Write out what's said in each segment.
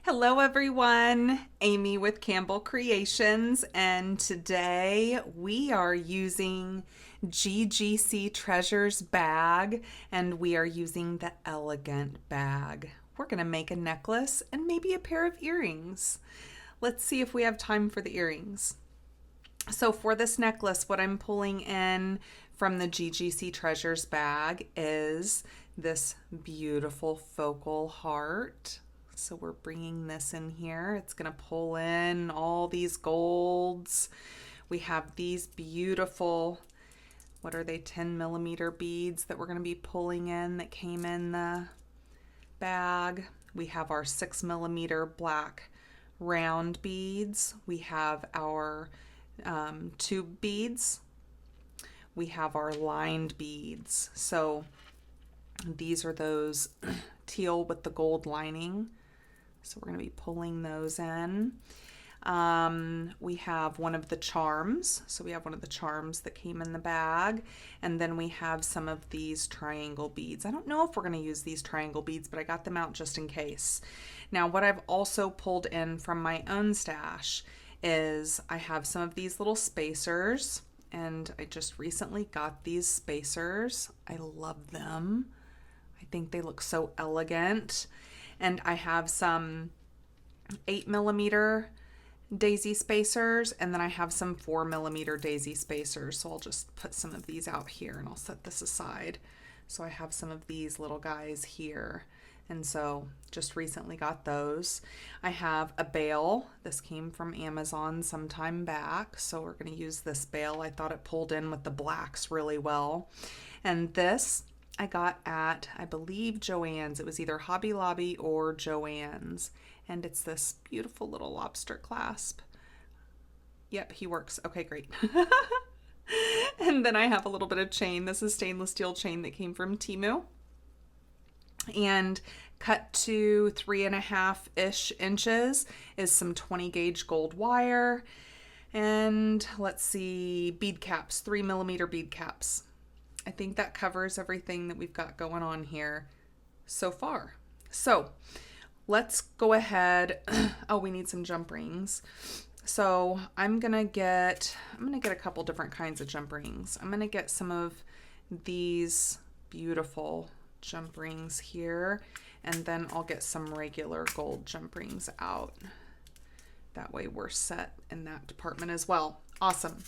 Hello everyone, Amy with Campbell Creations, and today we are using GGC Treasures bag, and we are using the elegant bag. We're going to make a necklace and maybe a pair of earrings. Let's see if we have time for the earrings. So for this necklace, what I'm pulling in from the GGC Treasures bag is this beautiful focal heart. So we're bringing this in here. It's going to pull in all these golds. We have these beautiful, what are they, 10 millimeter beads that we're going to be pulling in that came in the bag. We have our 6 millimeter black round beads. We have our tube beads. We have our lined beads. So these are those teal with the gold lining. So we're going to be pulling those in. We have one of the charms. So we have one of the charms that came in the bag. And then we have some of these triangle beads. I don't know if we're going to use these triangle beads, but I got them out just in case. Now, what I've also pulled in from my own stash is I have some of these little spacers. And I just recently got these spacers. I love them. I think they look so elegant. And I have some 8 millimeter daisy spacers, and then I have some 4 millimeter daisy spacers. So I'll just put some of these out here and I'll set this aside. So I have some of these little guys here. And so just recently got those. I have a bail. This came from Amazon some time back. So we're going to use this bail. I thought it pulled in with the blacks really well. And this I got at, I believe, Joann's. It was either Hobby Lobby or Joann's. And it's this beautiful little lobster clasp. Yep, he works. Okay, great. And then I have a little bit of chain. This is stainless steel chain that came from Temu. And cut to 3.5-ish inches is some 20 gauge gold wire. And let's see, bead caps, 3 millimeter bead caps. I think that covers everything that we've got going on here so far. So let's go ahead. Oh, we need some jump rings. So I'm gonna get a couple different kinds of jump rings. I'm gonna get some of these beautiful jump rings here, and then I'll get some regular gold jump rings out. That way we're set in that department as well. Awesome.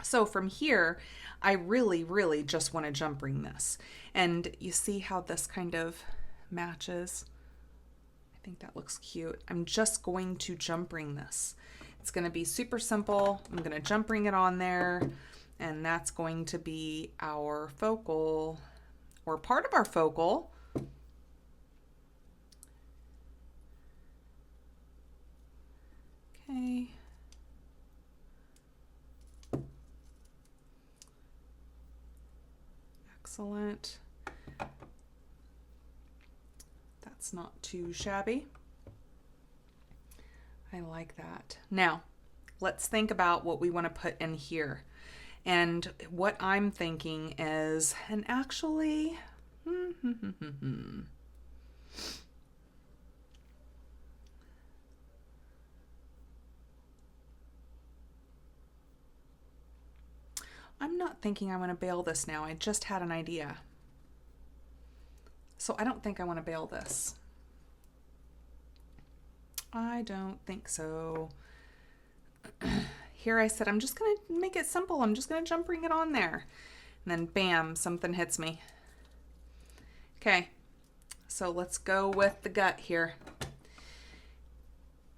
So from here, I really just want to jump ring this. And you see how this kind of matches? I think that looks cute. I'm just going to jump ring this. It's going to be super simple. I'm going to jump ring it on there, and that's going to be our focal, or part of our focal. Okay. Excellent. That's not too shabby. I like that. Now, let's think about what we want to put in here. And what I'm thinking is, and actually, I'm not thinking I want to bail this now. I just had an idea. So I don't think I want to bail this. I don't think so. Here I said, I'm just going to make it simple. I'm just going to jump ring it on there. And then bam, something hits me. Okay, so let's go with the gut here.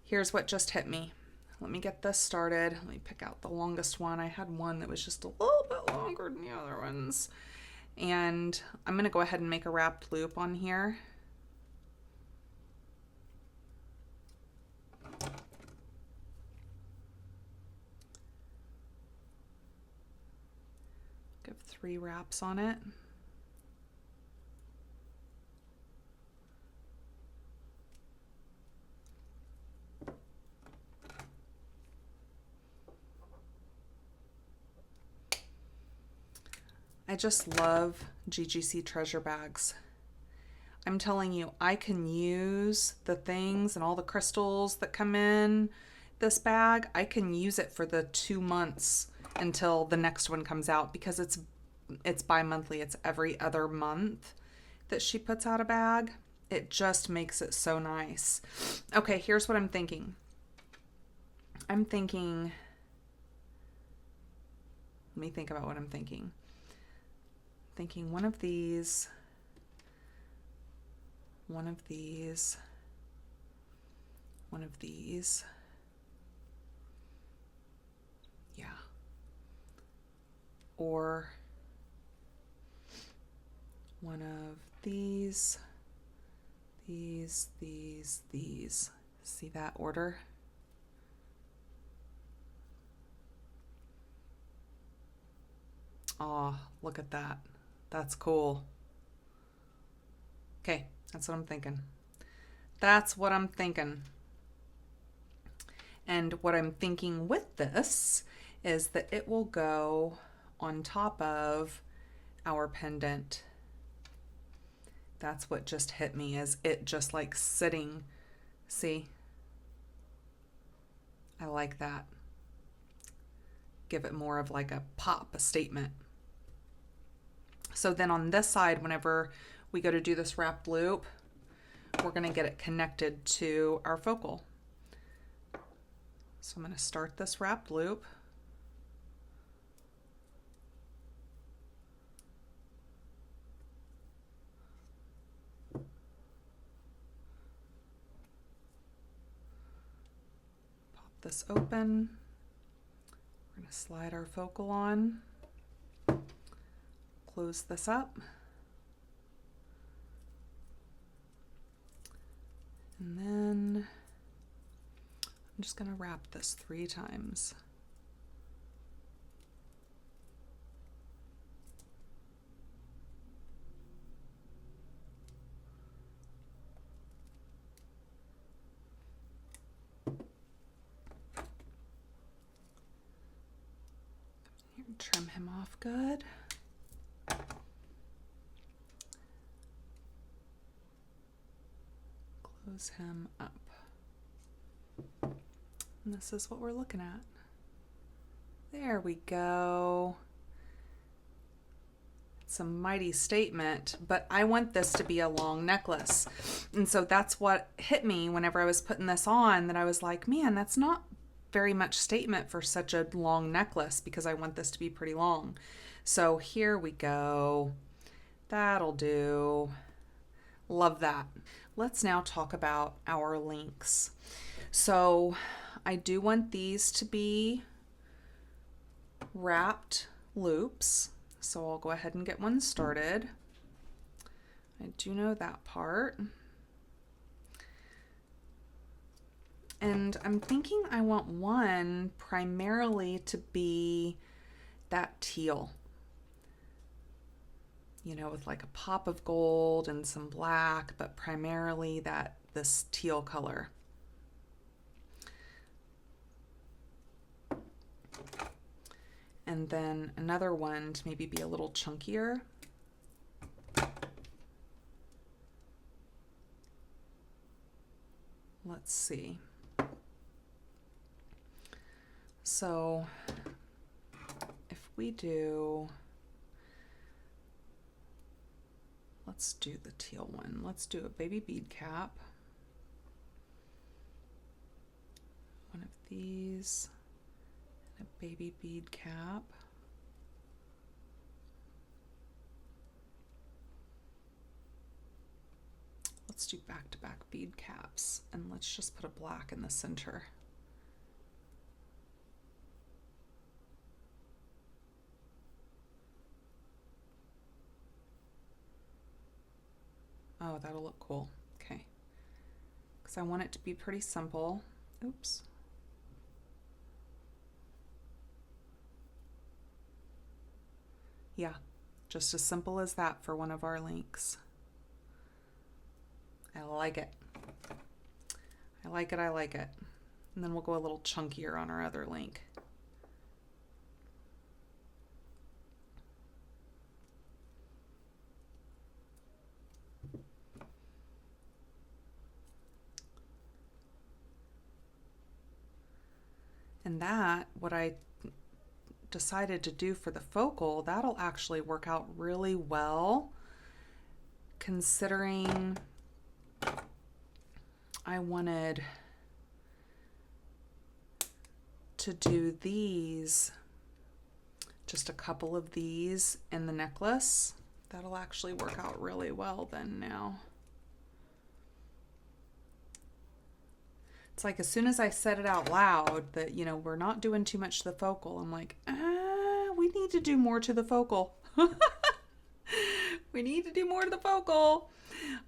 Here's what just hit me. Let me get this started. Let me pick out the longest one. I had one that was just a little bit longer than the other ones. And I'm going to go ahead and make a wrapped loop on here. Give 3 wraps on it. I just love GGC treasure bags. I'm telling you, I can use the things and all the crystals that come in this bag. I can use it for the 2 months until the next one comes out, because it's bi-monthly. It's every other month that she puts out a bag. It just makes it so nice. Okay, here's what I'm thinking. Let me think about what I'm thinking. Thinking one of these, one of these, one of these. Yeah. Or one of these, these. See that order? Oh, look at that. That's cool. Okay, that's what I'm thinking. That's what I'm thinking. And what I'm thinking with this is that it will go on top of our pendant. That's what just hit me, is it just like sitting. See? I like that. Give it more of like a pop, a statement. So then on this side, whenever we go to do this wrapped loop, we're going to get it connected to our focal. So I'm going to start this wrapped loop. Pop this open. We're going to slide our focal on. Close this up. And then I'm just going to wrap this 3 times. Here, trim him off good. Close him up. And this is what we're looking at. There we go. It's a mighty statement, but I want this to be a long necklace. And so that's what hit me whenever I was putting this on, that I was like, man, that's not very much statement for such a long necklace, because I want this to be pretty long. So here we go. That'll do. Love that. Let's now talk about our links. So I do want these to be wrapped loops. So I'll go ahead and get one started. I do know that part. And I'm thinking I want one primarily to be that teal. You know, with like a pop of gold and some black, but primarily this teal color. And then another one to maybe be a little chunkier. Let's see. So if we do, let's do the teal one. Let's do a baby bead cap. One of these, and a baby bead cap. Let's do back-to-back bead caps, and let's just put a black in the center. Oh, that'll look cool. Okay. Because I want it to be pretty simple. Oops. Yeah, just as simple as that for one of our links. I like it. I like it, I like it. And then we'll go a little chunkier on our other link. And that, what I decided to do for the focal, that'll actually work out really well, considering I wanted to do these, just a couple of these in the necklace. That'll actually work out really well then now. It's like as soon as I said it out loud that, you know, we're not doing too much to the focal, I'm like, we need to do more to the focal. We need to do more to the focal.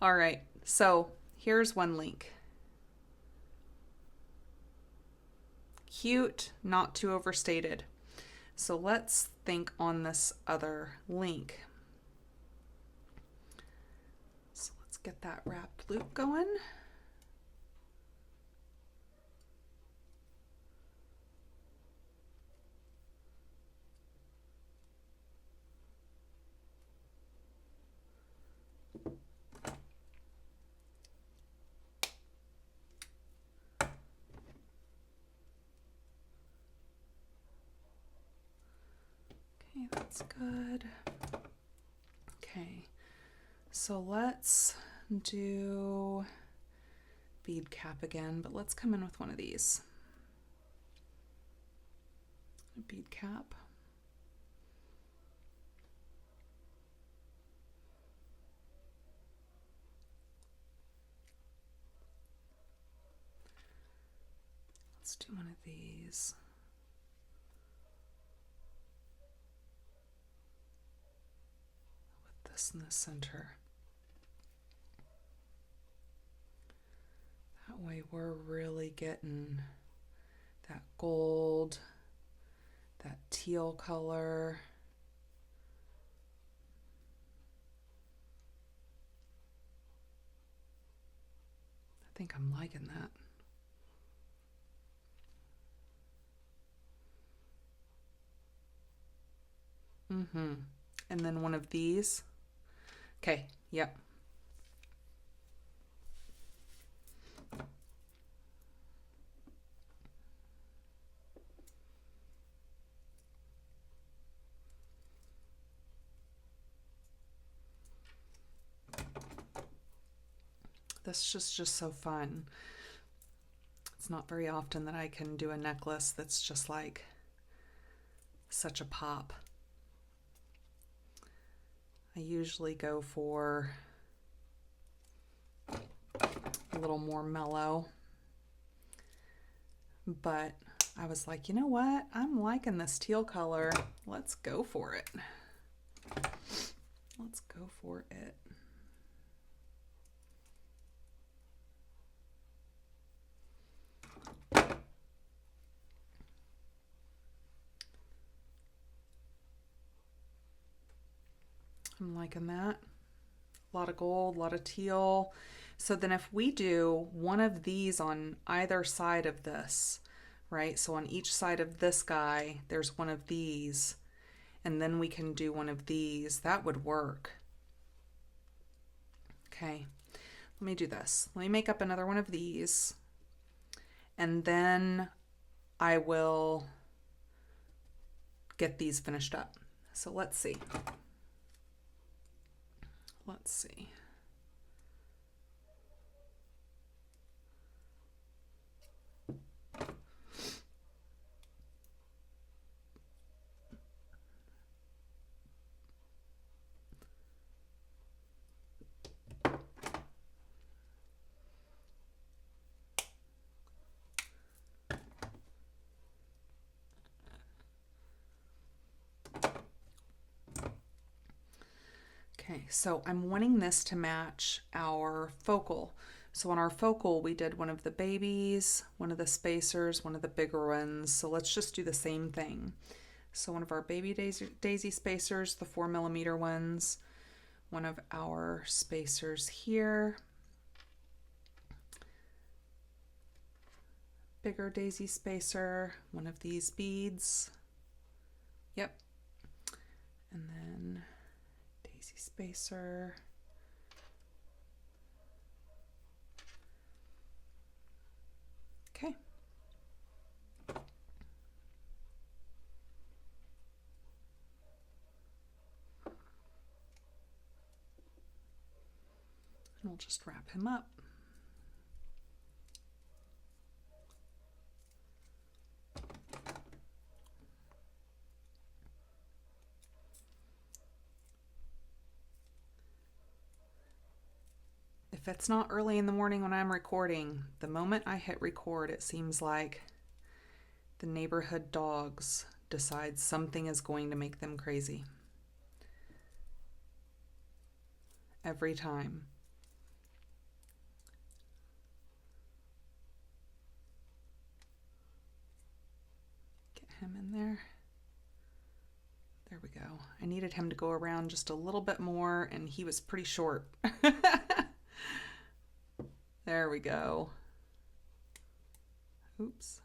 All right, so here's one link. Cute, not too overstated. So let's think on this other link. So let's get that wrapped loop going. Okay, that's good. Okay, so let's do bead cap again, but let's come in with one of these. A bead cap. Let's do one of these. With this in the center. That way we're really getting that gold, that teal color. I think I'm liking that. And then one of these. Okay, yep. This is just so fun. It's not very often that I can do a necklace that's just like such a pop. I usually go for a little more mellow, but I was like, you know what? I'm liking this teal color. Let's go for it. Let's go for it. I'm liking that. A lot of gold, a lot of teal. So then if we do one of these on either side of this, right? So on each side of this guy, there's one of these, and then we can do one of these. That would work. Okay, let me do this. Let me make up another one of these, and then I will get these finished up. So let's see. Let's see. Okay, so I'm wanting this to match our focal. So on our focal, we did one of the babies, one of the spacers, one of the bigger ones. So let's just do the same thing. So one of our baby daisy spacers, the 4mm ones, one of our spacers here, bigger daisy spacer, one of these beads. Yep. And then daisy spacer. Okay. we'll just wrap him up. If it's not early in the morning when I'm recording, the moment I hit record, it seems like the neighborhood dogs decide something is going to make them crazy. Every time. Get him in there. There we go. I needed him to go around just a little bit more, and he was pretty short. There we go. Oops.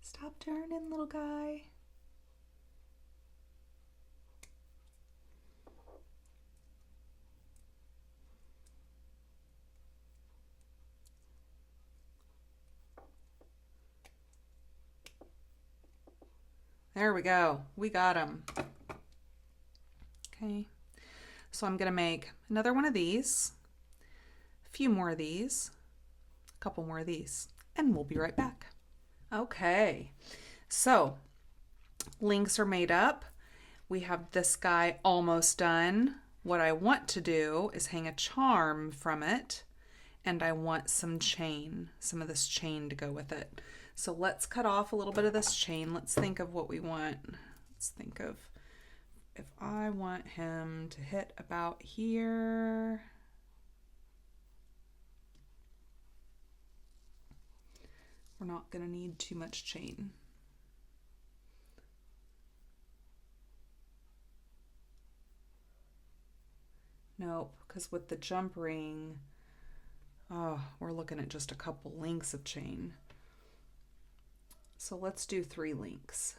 Stop turning, little guy. There we go. We got him. Okay. So I'm going to make another one of these, a few more of these, a couple more of these, and we'll be right back. Okay. So links are made up. We have this guy almost done. What I want to do is hang a charm from it, and I want some chain, some of this chain to go with it. So let's cut off a little bit of this chain. Let's think of what we want. Let's think of if I want him to hit about here. We're not going to need too much chain. Nope, because with the jump ring, we're looking at just a couple links of chain. So let's do 3 links.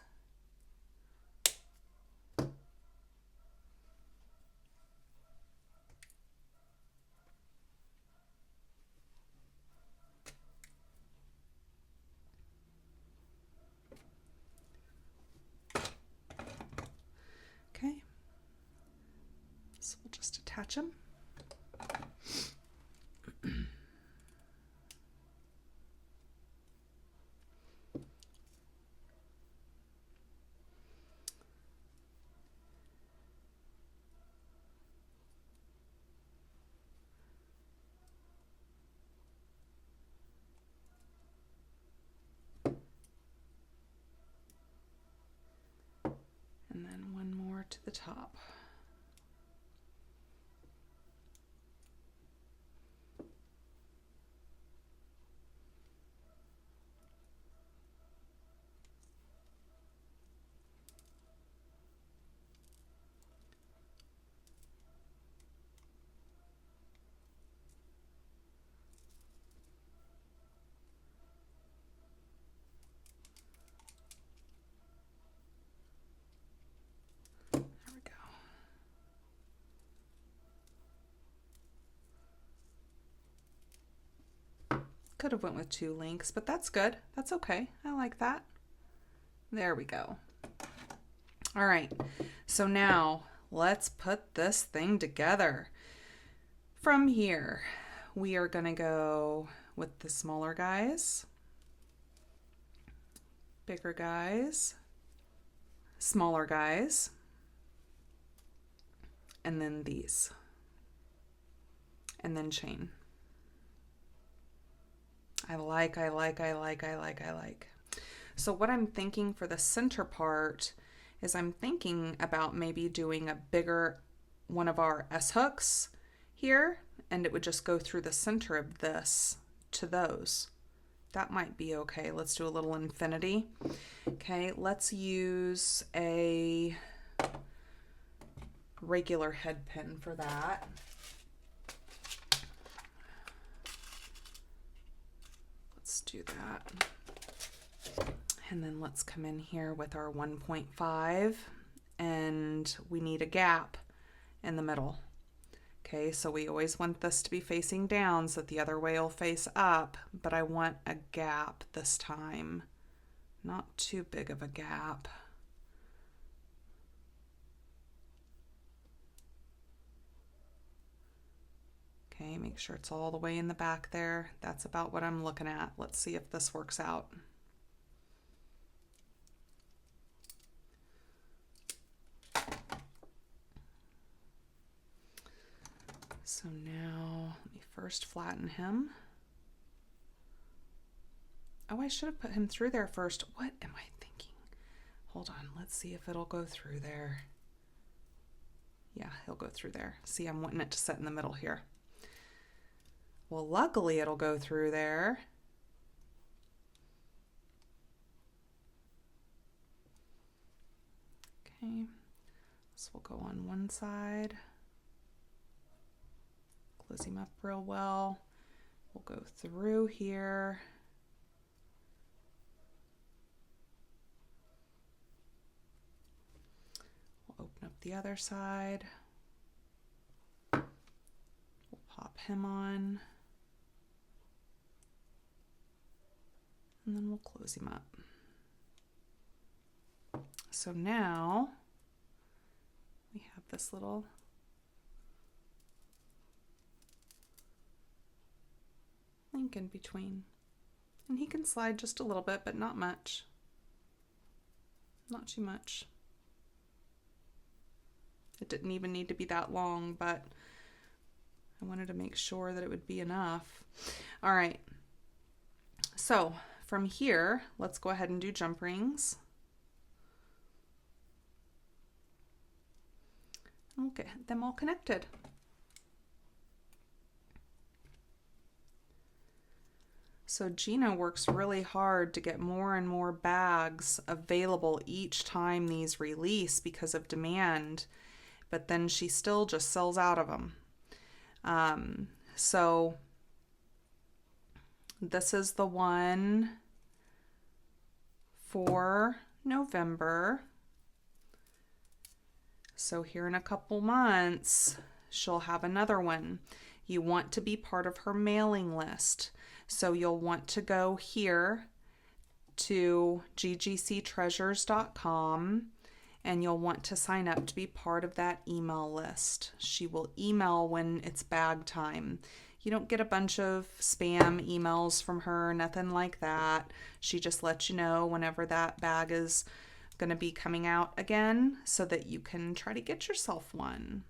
Okay. So we'll just attach them. And then one more to the top. Could have went with 2 links, but that's good. That's okay. I like that. There we go. All right. So now let's put this thing together. From here, we are going to go with the smaller guys, bigger guys, smaller guys, and then these, and then chain. I like. So what I'm thinking for the center part is I'm thinking about maybe doing a bigger one of our S-hooks here, and it would just go through the center of this to those. That might be okay. Let's do a little infinity. Okay, let's use a regular head pin for that. Let's do that. And then let's come in here with our 1.5, and we need a gap in the middle. Okay, so we always want this to be facing down so that the other way will face up, but I want a gap this time, Not too big of a gap. Okay, make sure it's all the way in the back there. That's about what I'm looking at. Let's see if this works out. So now let me first flatten him. Oh, I should have put him through there first. What am I thinking? Hold on, let's see if it'll go through there. Yeah, he'll go through there. See, I'm wanting it to sit in the middle here. Well, luckily it'll go through there. Okay, this will go on one side. Close him up real well. We'll go through here. We'll open up the other side. We'll pop him on. And then we'll close him up. So now we have this little link in between. And he can slide just a little bit, but not much. Not too much. It didn't even need to be that long, but I wanted to make sure that it would be enough. All right. So from here, let's go ahead and do jump rings. We'll get them all connected. So Gina works really hard to get more and more bags available each time these release because of demand, but then she still just sells out of them. So this is the one for November. So here in a couple months, she'll have another one. You want to be part of her mailing list. So you'll want to go here to ggctreasures.com and you'll want to sign up to be part of that email list. She will email when it's bag time. You don't get a bunch of spam emails from her, nothing like that. She just lets you know whenever that bag is going to be coming out again so that you can try to get yourself one.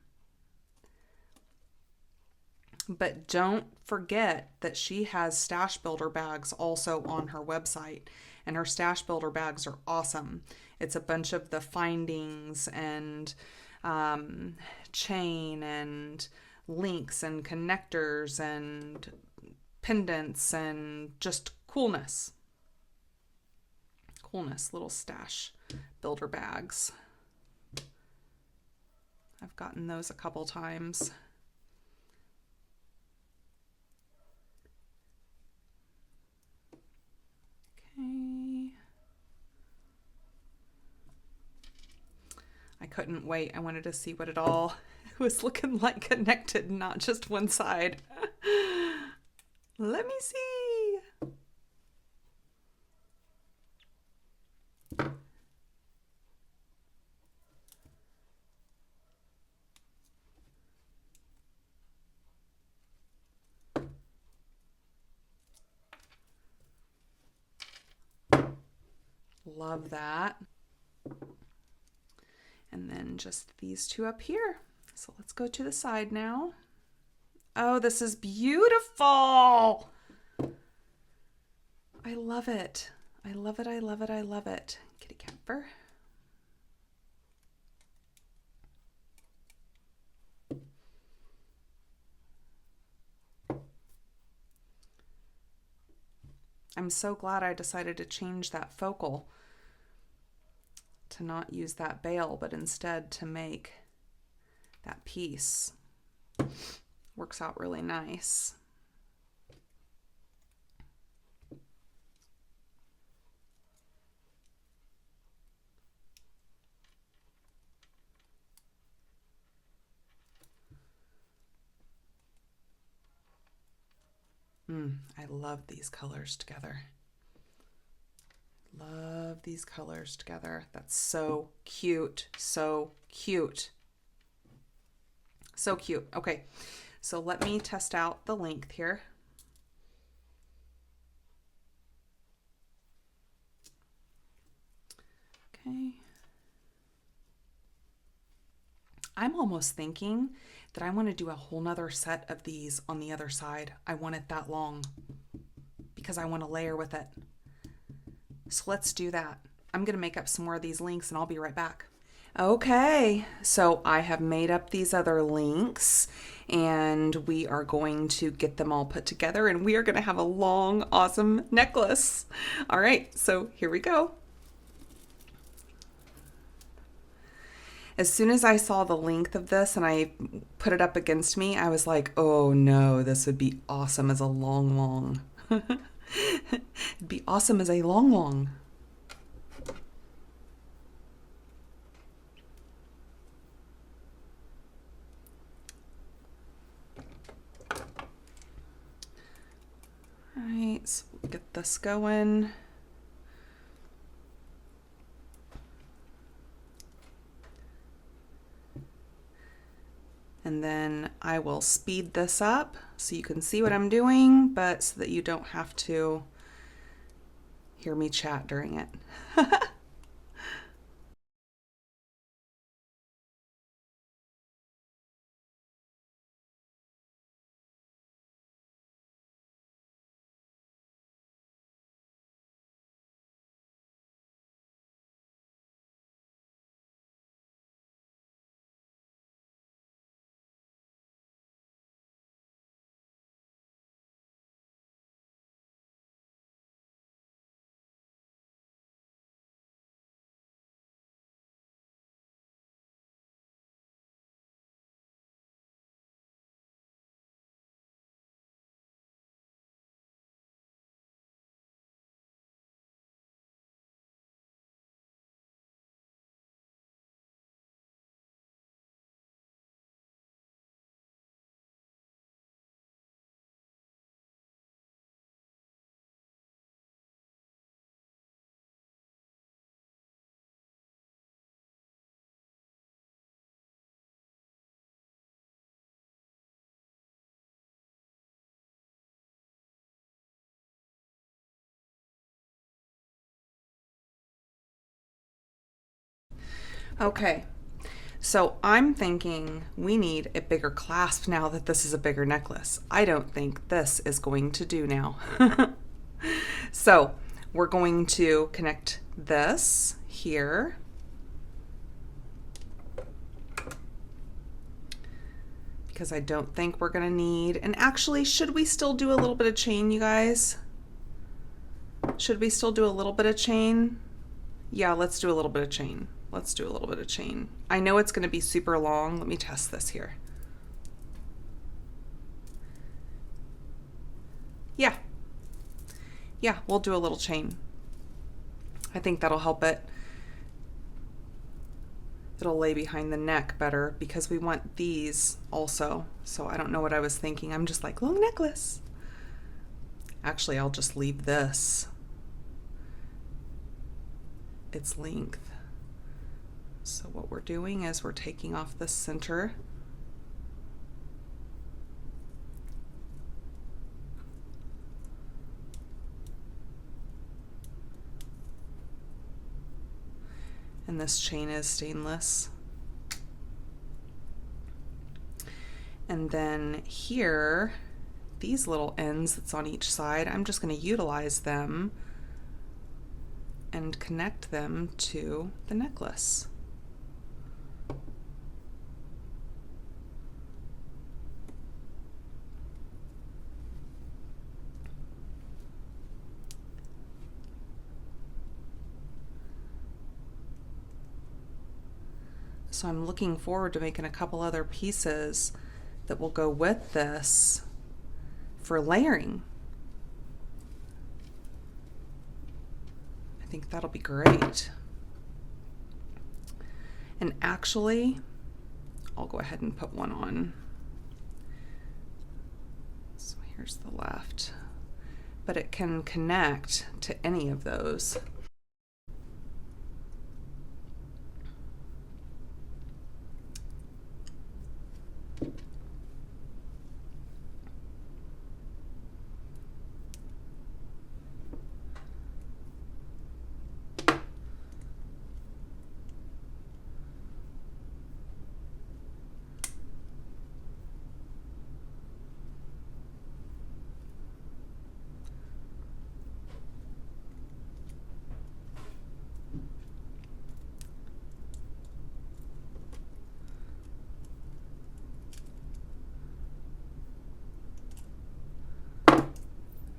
But don't forget that she has stash builder bags also on her website, and her stash builder bags are awesome. It's a bunch of the findings and chain and links and connectors and pendants and just coolness. Coolness, little stash builder bags. I've gotten those a couple times. Okay. I couldn't wait. I wanted to see what it all was looking like connected, not just one side. Let me see. Love that. And then just these two up here. So let's go to the side now. Oh, this is beautiful. I love it. I love it. I love it. I love it. Kitty camper. I'm so glad I decided to change that focal, to not use that bail, but instead to make that piece. Works out really nice. I love these colors together. Love these colors together. That's so cute. So cute. So cute. Okay, so let me test out the length here. Okay. I'm almost thinking that I want to do a whole nother set of these on the other side. I want it that long because I want to layer with it. So let's do that. I'm going to make up some more of these links and I'll be right back. Okay, so I have made up these other links and we are going to get them all put together and we are going to have a long, awesome necklace. All right, so here we go. As soon as I saw the length of this and I put it up against me, I was like, oh no, this would be awesome as a long. It'd be awesome as a long. All right, so we'll get this going. And then I will speed this up so you can see what I'm doing, but so that you don't have to hear me chat during it. Okay, so I'm thinking we need a bigger clasp now that this is a bigger necklace. I don't think this is going to do now. So we're going to connect this here. Because I don't think we're gonna need, and actually, should we still do a little bit of chain, you guys? Should we still do a little bit of chain? Yeah, let's do a little bit of chain. Let's do a little bit of chain. I know it's gonna be super long. Let me test this here. Yeah, we'll do a little chain. I think that'll help it. It'll lay behind the neck better because we want these also. So I don't know what I was thinking. I'm just like, long necklace. Actually, I'll just leave this its length. So what we're doing is we're taking off the center. And this chain is stainless. And then here, these little ends that's on each side, I'm just going to utilize them and connect them to the necklace. So I'm looking forward to making a couple other pieces that will go with this for layering. I think that'll be great. And actually, I'll go ahead and put one on. So here's the left, but it can connect to any of those.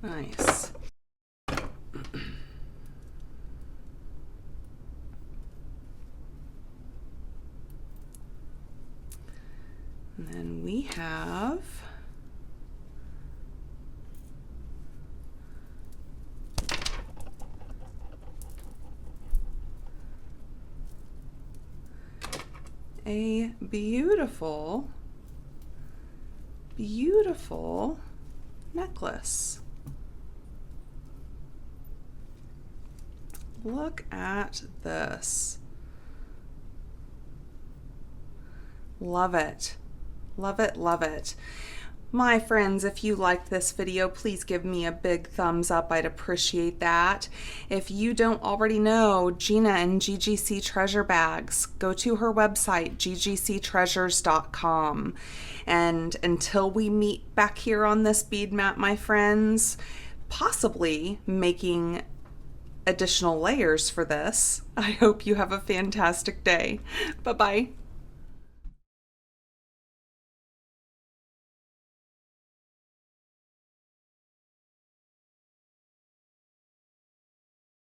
Nice. And then we have a beautiful, beautiful necklace. Look at this. Love it. Love it, love it. My friends, if you liked this video, please give me a big thumbs up. I'd appreciate that. If you don't already know Gina and GGC Treasure Bags, go to her website, ggctreasures.com. And until we meet back here on this bead mat, my friends, possibly making additional layers for this, I hope you have a fantastic day. Bye-bye.